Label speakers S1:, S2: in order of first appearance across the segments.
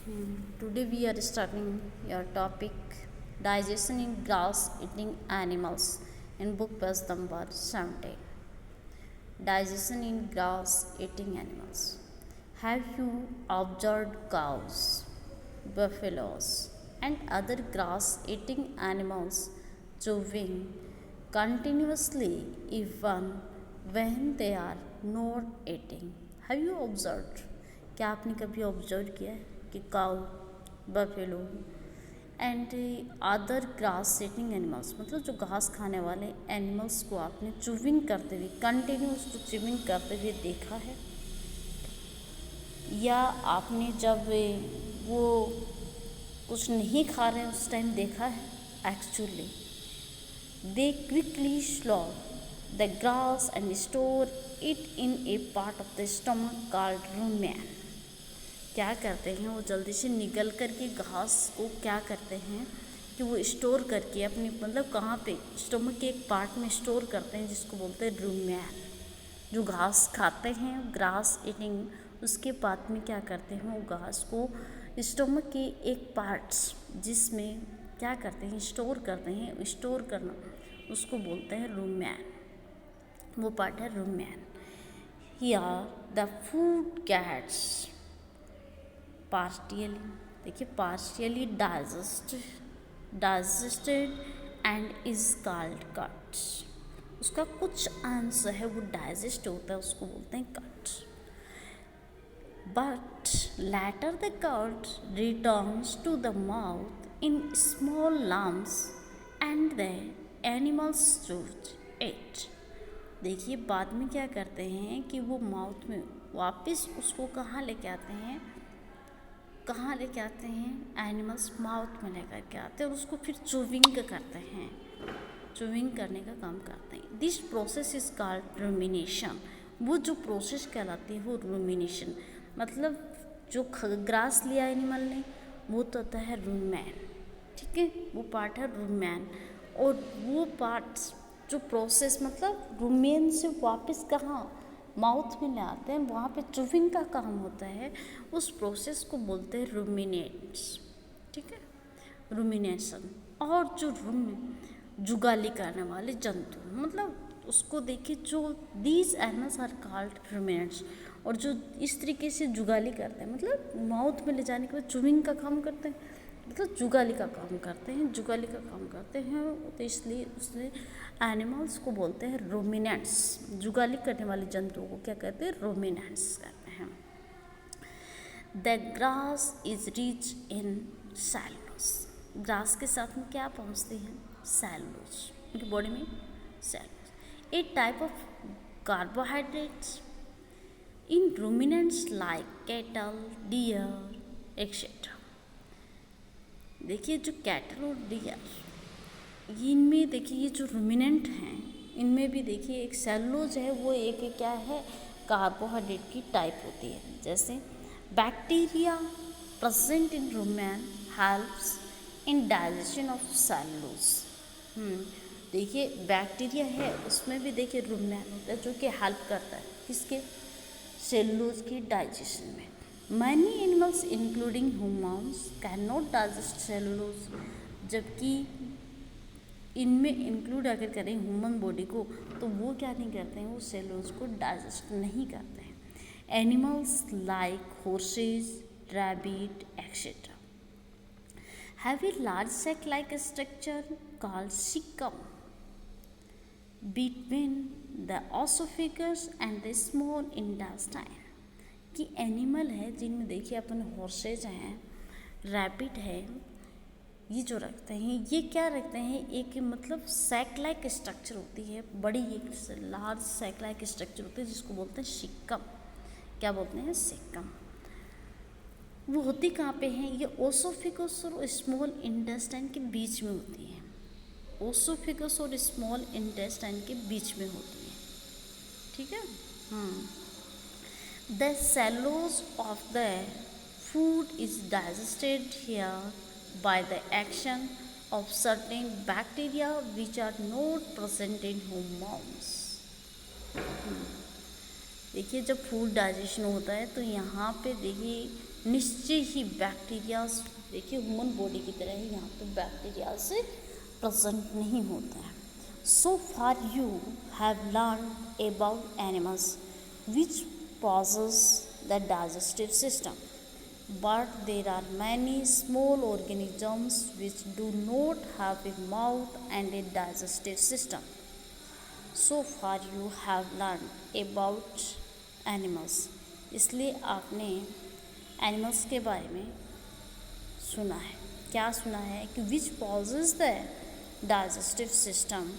S1: Today we are starting your topic digestion in grass eating animals in book page number 17. Digestion in grass eating animals. Have you observed cows, buffaloes, and other grass eating animals chewing continuously even when they are not eating? Have you observed? क्या आपने कभी observe किया है कि cow, buffalo and other grass eating animals, मतलब जो घास खाने वाले एनिमल्स को आपने चुविंग करते हुए, कंटिन्यूस टू चुविंग करते हुए देखा है? या आपने जब वो कुछ नहीं खा रहे उस टाइम देखा है? Actually they quickly swallow the grass and store it in a part of the stomach called rumen. क्या करते हैं वो जल्दी से निगल करके घास को क्या करते हैं कि वो स्टोर करके अपनी, मतलब कहाँ पे, स्टमक के एक पार्ट में स्टोर करते हैं जिसको बोलते हैं रुमेन। जो घास खाते हैं ग्रास ईटिंग, उसके बाद में क्या करते हैं वो घास को स्टमक के एक पार्ट्स जिसमें क्या करते हैं स्टोर करते हैं। स्टोर करना उसको बोलते हैं रुमेन, वो पार्ट है rumen. Here the food gets partially, देखिए partially digested and is called cuts. उसका कुछ अंश है वो डाइजेस्ट होता है, उसको बोलते हैं cuds. But later the cud returns to the mouth in small lumps and the animals chews इट। देखिए बाद में क्या करते हैं कि वो माउथ में वापस उसको कहाँ लेके आते हैं, कहाँ लेके आते हैं, एनिमल्स माउथ में लेकर के आते हैं और उसको फिर चूविंग करते हैं, चूविंग करने का काम करते हैं। This process is called rumination. वो जो प्रोसेस कहलाती है वो रुमिनेशन, मतलब जो ग्रास लिया एनिमल ने वो तो होता है रुमेन, ठीक है, वो पार्ट है रुमेन। और वो पार्ट जो प्रोसेस, मतलब रुमेन से वापस कहाँ माउथ में ले आते हैं, वहाँ पे चुविंग का काम होता है। उस प्रोसेस को बोलते हैं रुमिनेट्स, ठीक है, रुमिनेशन। और जो जुगाली करने वाले जंतु, मतलब उसको देखिए जो दीज एनिमल्स आर कॉल्ड रुमिनेट्स। और जो इस तरीके से जुगाली करते हैं, मतलब माउथ में ले जाने के बाद चुविंग का काम करते हैं, मतलब जुगाली का काम करते हैं, जुगाली का काम करते हैं, तो इसलिए उसने एनिमल्स को बोलते हैं रोमिनेंट्स। जुगाली करने वाले जंतुओं को क्या कहते हैं, रोमिनेंट्स कहते हैं। The grass is rich in cellulose. Grass के साथ में क्या पहुँचते हैं, सेलुलोज, उनकी बॉडी में cellulose, a type of carbohydrates in ruminants like cattle, deer etcetera. देखिए जो कैटल और डियर, इनमें देखिए ये जो रुमिनेंट हैं इनमें भी देखिए एक सेलुलोज है, वो एक क्या है, कार्बोहाइड्रेट की टाइप होती है। जैसे bacteria present in rumen helps in digestion of cellulose. देखिए बैक्टीरिया है उसमें भी देखिए रुमेन होता है जो कि हेल्प करता है किसके, सेलुलोज की डाइजेशन में। Many animals including humans cannot digest cellulose, जबकि इनमें इंक्लूड अगर करें ह्यूमन बॉडी को तो वो क्या नहीं करते हैं, वो सेलुलोज को डाइजेस्ट नहीं करते हैं। Animals like horses, rabbit etcetera have a large sac like structure called caecum between the esophagus and the small intestine। कि एनिमल है जिनमें देखिए अपन हॉर्सेज हैं, रैबिट है, ये जो रखते हैं ये क्या रखते हैं, एक मतलब सैक लाइक स्ट्रक्चर होती है, बड़ी एक लार्ज सैक लाइक स्ट्रक्चर होती है जिसको बोलते हैं सिक्कम। क्या बोलते हैं, सिक्कम। वो होती कहाँ पे हैं, ये ओसोफेगस और स्मॉल इंटेस्टाइन के बीच में होती है। ओसोफेगस और स्मॉल इंटेस्टाइन के बीच में होती है, ठीक है। The cellulose of the food is digested here by the action of certain bacteria which are not present in humans। देखिए जब फूड डाइजेशन होता है तो यहाँ पे देखिए निश्चय ही बैक्टीरिया, देखिए ह्यूमन बॉडी की तरह ही यहाँ पे बैक्टीरिया से प्रेजेंट नहीं होता है। So far you have learn about animals which possess the digestive system, but there are many small organisms which do not have a mouth and a digestive system. So far you have learned about animals, इसलिए आपने animals के बारे में सुना है। क्या सुना है कि विच possess the digestive system,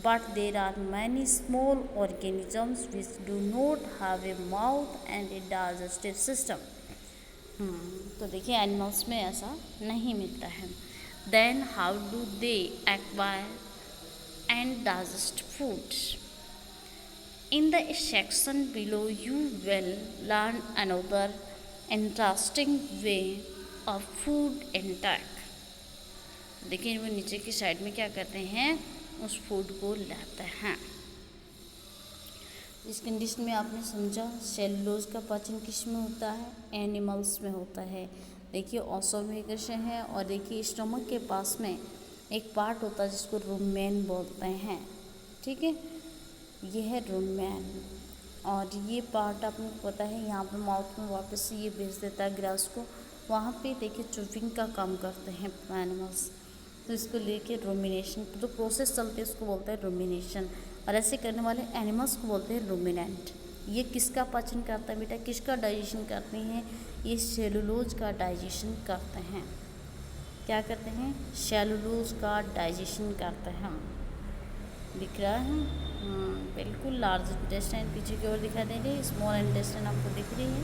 S1: but there are many small organisms which do not have a mouth and a digestive system. तो देखिए एनिमल्स में ऐसा नहीं मिलता है। Then how do they acquire and digest food? In the section below you will learn another interesting way of food intake. देखिए वो नीचे की साइड में क्या करते हैं, उस फूड को लेते हैं। इस कंडीशन में आपने समझा सेलुलोज का पाचन किस में होता है, एनिमल्स में होता है। देखिए ऑसोफेगस है और देखिए स्टमक के पास में एक पार्ट होता है जिसको रुमेन बोलते हैं। ठीक है, ये है रुमेन और ये पार्ट आपको पता है यहाँ पे माउथ में वापस से ये भेज देता है ग्रास को। वहाँ पे देखिए चुविंग का काम करते हैं एनिमल्स, तो इसको लेके रुमिनेशन जो प्रोसेस चलते हैं उसको बोलते हैं रुमिनेशन, और ऐसे करने वाले एनिमल्स को बोलते हैं रुमिनेंट। ये किसका पाचन करता है बेटा, किसका डाइजेशन करते हैं, ये सेलुलोज का डाइजेशन करते हैं। क्या करते हैं, सेलुलोज का डाइजेशन करते हैं। दिख रहा है बिल्कुल। लार्ज इंटेस्टाइन पीछे की ओर दिखाई दे रही है, स्मॉल इंटेस्टाइन आपको दिख रही है।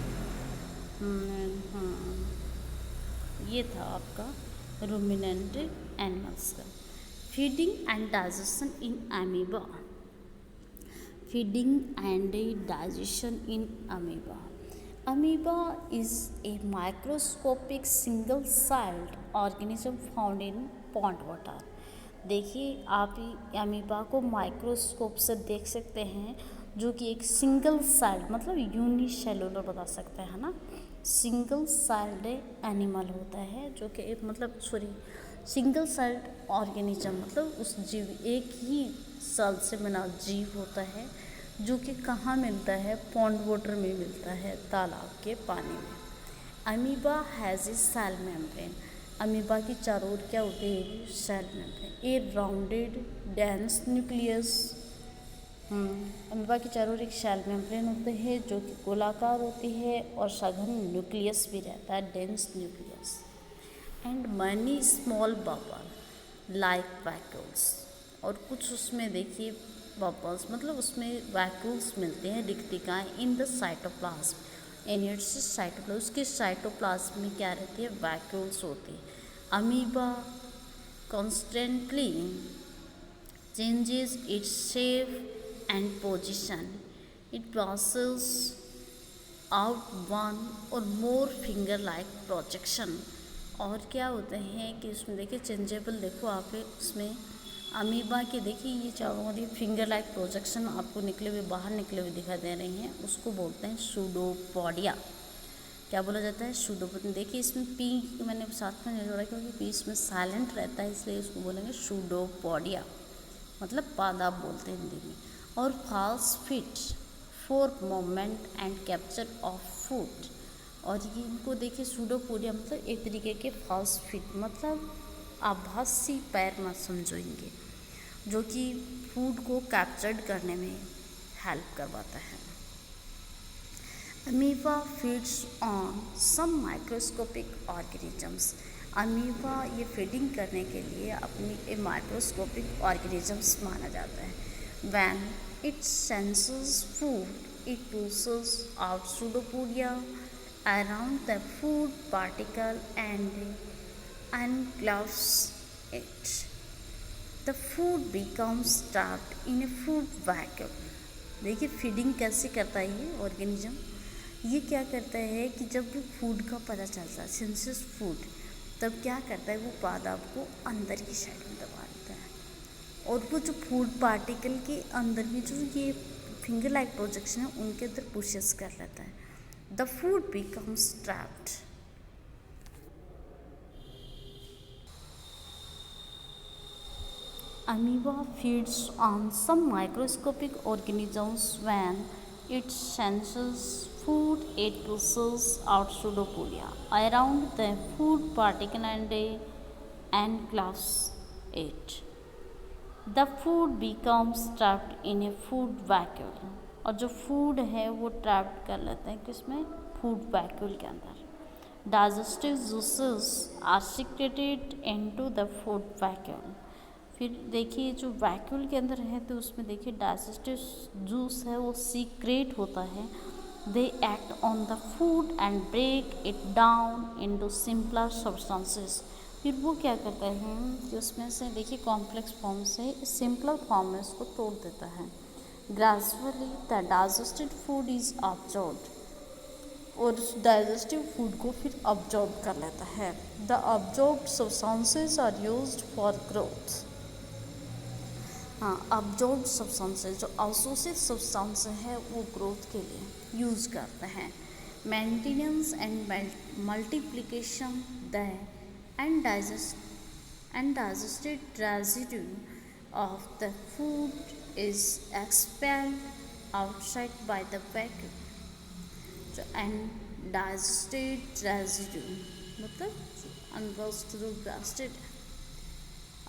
S1: ये था आपका रुमिनेंट एनिमल्स का। Feeding and digestion in amoeba. Feeding and digestion in amoeba. Amoeba is a microscopic single celled organism found in pond water. देखिए आप अमीबा को माइक्रोस्कोप से देख सकते हैं, जो कि एक सिंगल सेल्ड मतलब यूनिसेलुलर बता सकते हैं ना, सिंगल सेल्ड एनिमल होता है जो कि सिंगल सेल्ड ऑर्गेनिज्म मतलब उस जीव एक ही सेल से बना जीव होता है, जो कि कहाँ मिलता है, पॉन्ड वाटर में मिलता है, तालाब के पानी में। Amoeba has a cell membrane. Amoeba की चारों ओर क्या होते हैं, cell membrane. A rounded dense nucleus. Amoeba के चारों ओर एक सेल मेम्ब्रेन होते हैं जो कि गोलाकार होती है और सघन न्यूक्लियस भी रहता है, dense nucleus. And money small bubble like vacuoles, और कुछ उसमें देखिए बबल्स मतलब उसमें वैक्यूल्स मिलते हैं, रिक्तिकाएँ in the cytoplasm. In its cytoplasm, उसके साइटोप्लाज्म में क्या रहती है, वैक्यूल्स होती है। Amoeba constantly changes its shape and position. It passes out one or more finger like projection। और क्या होते हैं कि उसमें देखिए चेंजेबल, देखो आप उसमें अमीबा के देखिए ये चारों वाली फिंगर लाइक प्रोजेक्शन आपको निकले हुए बाहर निकले हुए दिखाई दे रही हैं, उसको बोलते हैं सूडोपोडिया। क्या बोला जाता है, सूडोपोडिया। देखिए इसमें पी मैंने साथ में नहीं जोड़ा क्योंकि पी इसमें साइलेंट रहता है, इसलिए इसको बोलेंगे सूडोपोडिया, मतलब पादाब बोलते हैं हिंदी में। और false feet for movement and capture of food. और ये इनको देखिए सूडोपोडिया मतलब एक तरीके के फॉल्स फिट मतलब आभासी पैर मत समझेंगे, जो कि फूड को कैप्चर्ड करने में हेल्प करवाता है। Amoeba feeds on some microscopic organisms. Amoeba ये फीडिंग करने के लिए अपनी माइक्रोस्कोपिक ऑर्गेनिजम्स माना जाता है। When it senses food it pushes out pseudopodia around the food particle and engulfs it. The food becomes trapped in a food vacuum। देखिए feeding कैसे करता है ये ऑर्गेनिज्म, ये क्या करता है कि जब भी फूड का पता चलता है, सेंसेस फूड, तब क्या करता है वो पादप को अंदर की साइड में दबा देता है, और वो जो फूड पार्टिकल के अंदर में जो ये फिंगर लाइक प्रोजेक्शन है उनके अंदर पुशेस कर लेता है। The food becomes trapped Amoeba feeds on some microscopic organisms when it senses food. It pushes out pseudopodia around the food particle and enclaves it. The food becomes trapped in a food vacuole. और जो food है वो trapped कर लेते हैं किसमें, food vacuole के अंदर. Digestive juices are secreted into the food vacuole. फिर देखिए जो वैक्यूल के अंदर है तो उसमें देखिए डाइजेस्टिव जूस है वो सीक्रेट होता है. They act on the food and break it down into simpler substances. फिर वो क्या करता है कि उसमें से देखिए कॉम्प्लेक्स फॉर्म से सिंपलर फॉर्म में उसको तोड़ देता है. Gradually the digested food is absorbed. और उस डाइजेस्टिव फूड को फिर अब्जॉर्ब कर लेता है. The absorbed substances are used for growth. हाँ, अब्जॉर्ब्ड सब्सटेंसेस जो अवशोषित सब्सटेंस है वो ग्रोथ के लिए यूज करते हैं. Maintenance and multiplication. The undigested residue of the food is expelled outside by the vacuum. जो undigested residue मतलब undigested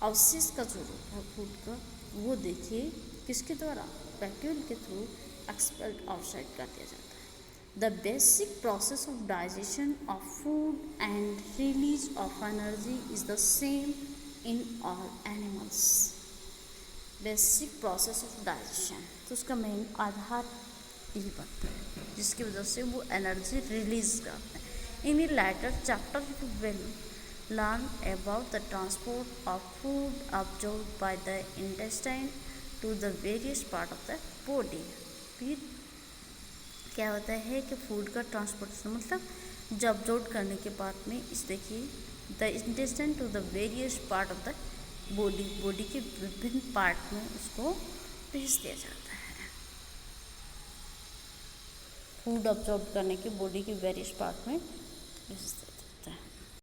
S1: अवशेष का जो रूप है फूड का वो देखिए किसके द्वारा, वैक्यूल के थ्रू एक्सपेल्ड आउटसाइड कर दिया जाता है. The basic process of digestion of food and release of energy is the same in all animals. Basic process of digestion तो उसका मेन आधार यही बनता है जिसकी वजह से वो एनर्जी रिलीज करते हैं. इन later chapter you will learn about the transport of food absorbed by the intestine to the various part of the body. फिर क्या होता है कि फूड का ट्रांसपोर्टेशन मतलब जब अब्जॉर्ब करने के बाद में इस देखिए the intestine to the various part of the body के विभिन्न पार्ट में उसको भेज दिया जाता है. फूड अब्जॉर्ब करने के बॉडी के वेरियस पार्ट में भेज